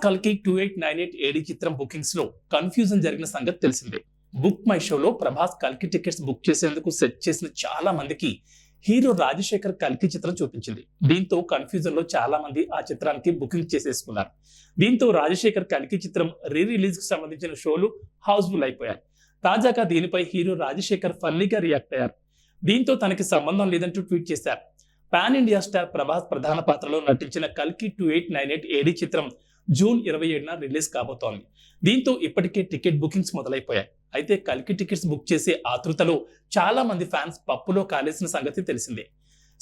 కల్కి 2898 ఏడి చిత్రం బుకింగ్స్ లో కన్ఫ్యూజన్ జరిగిన సంగతి తెలిసిందే. బుక్ మై షోలో ప్రభాస్ కల్కి టికెట్స్ బుక్ చేసేందుకు సెట్ చేసిన చాలా మందికి హీరో రాజశేఖర్ కల్కి చిత్రం చూపించింది. దీంతో కన్ఫ్యూజన్ లో చాలా మంది ఆ చిత్రానికి బుకింగ్ చేసేసుకున్నారు. దీంతో రాజశేఖర్ కల్కి చిత్రం రీ రిలీజ్ కి సంబంధించిన షోలు హౌస్ఫుల్ అయిపోయాయి. తాజాగా దీనిపై హీరో రాజశేఖర్ ఫన్నీగా రియాక్ట్ అయ్యారు. దీంతో తనకి సంబంధం లేదంటూ ట్వీట్ చేశారు. పాన్ ఇండియా స్టార్ ప్రభాస్ ప్రధాన పాత్రలో నటించిన కల్కి 2898 ఏడి చిత్రం జూన్ 27న రిలీజ్ కాబోతోంది. దీంతో ఇప్పటికే టికెట్ బుకింగ్స్ మొదలైపోయాయి. అయితే కల్కి టికెట్స్ బుక్ చేసే ఆతృతలో చాలా మంది ఫ్యాన్స్ పప్పులో కాలేసిన సంగతి తెలిసిందే.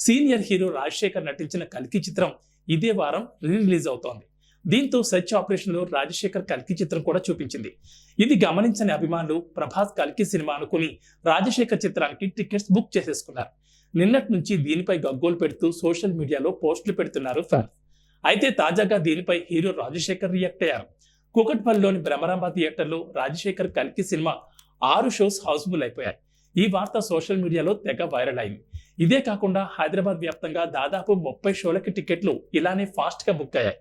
సీనియర్ హీరో రాజశేఖర్ నటించిన కల్కి చిత్రం ఇదే వారం రిలీజ్ అవుతోంది. దీంతో సెర్చ్ ఆపరేషన్ లో రాజశేఖర్ కల్కి చిత్రం కూడా చూపించింది. ఇది గమనించని అభిమానులు ప్రభాస్ కల్కి సినిమా అనుకుని రాజశేఖర్ చిత్రానికి టికెట్స్ బుక్ చేసేసుకున్నారు. నిన్నటి నుంచి దీనిపై గగ్గోలు పెడుతూ సోషల్ మీడియాలో పోస్టులు పెడుతున్నారు ఫ్యాన్స్. అయితే తాజాగా దీనిపై హీరో రాజశేఖర్ రియాక్ట్ అయ్యారు. కూకట్పల్లిలోని భ్రమరాంబ థియేటర్లో రాజశేఖర్ కల్కి సినిమా 6 షోస్ హౌస్ఫుల్ అయిపోయాయి. ఈ వార్త సోషల్ మీడియాలో తెగ వైరల్ అయింది. ఇదే కాకుండా హైదరాబాద్ వ్యాప్తంగా దాదాపు 30 షోలకి టికెట్లు ఇలానే ఫాస్ట్ గా బుక్ అయ్యాయి.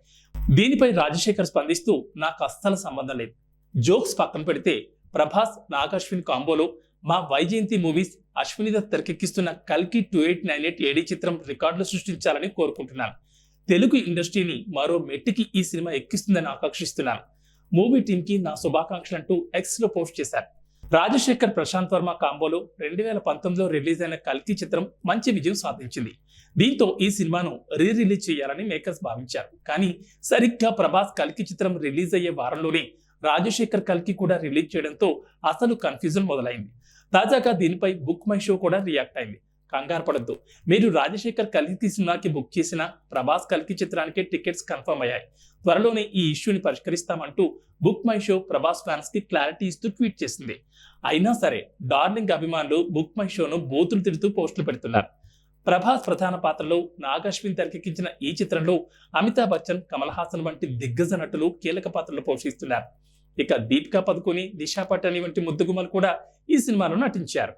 దీనిపై రాజశేఖర్ స్పందిస్తూ నాకు అస్సలు సంబంధం లేదు. జోక్స్ పక్కన పెడితే ప్రభాస్ నాగ్ అశ్విన్ కాంబోలో మా వైజయంతి మూవీస్ అశ్విని దత్ తెరకెక్కిస్తున్న కల్కి 2898 ఏడి చిత్రం రికార్డులు సృష్టించాలని కోరుకుంటున్నాను. తెలుగు ఇండస్ట్రీని మరో మెట్టికి ఈ సినిమా ఎక్కిస్తుందని ఆకాంక్షిస్తున్నాను. మూవీ టీమ్ కి నా శుభాకాంక్షలంటూ ఎక్స్ లో పోస్ట్ చేశారు. రాజశేఖర్ ప్రశాంత్ వర్మ కాంబోలో 2019లో రిలీజ్ అయిన కల్కి చిత్రం మంచి విజయం సాధించింది. దీంతో ఈ సినిమాను రీ రిలీజ్ చేయాలని మేకర్స్ భావించారు. కానీ సరిగ్గా ప్రభాస్ కల్కి చిత్రం రిలీజ్ అయ్యే వారంలోనే రాజశేఖర్ కల్కి కూడా రిలీజ్ చేయడంతో అసలు కన్ఫ్యూజన్ మొదలైంది. తాజాగా దీనిపై బుక్ మై షో కూడా రియాక్ట్ అయింది. కంగారు పడద్దు, మీరు రాజశేఖర్ కల్కి సినిమాకి బుక్ చేసిన ప్రభాస్ కల్కి చిత్రానికి టికెట్స్ కన్ఫర్మ్ అయ్యాయి. త్వరలోనే ఈ ఇష్యూని పరిష్కరిస్తామంటూ బుక్ మై షో ప్రభాస్ ఫ్యాన్స్ కి క్లారిటీ ఇస్తూ ట్వీట్ చేసింది. అయినా సరే డార్లింగ్ అభిమానులు బుక్ మై షోను బూతులు తిడుతూ పోస్టులు పెడుతున్నారు. ప్రభాస్ ప్రధాన పాత్రలో నాగ్ అశ్విన్ తెరకెక్కించిన ఈ చిత్రంలో అమితాబ్ బచ్చన్, కమల్ హాసన్ వంటి దిగ్గజ నటులు కీలక పాత్రలు పోషిస్తున్నారు. ఇక దీపికా పదుకొనె, దిశా పటాని వంటి ముద్దుగుమ్మలు కూడా ఈ సినిమాలో నటించారు.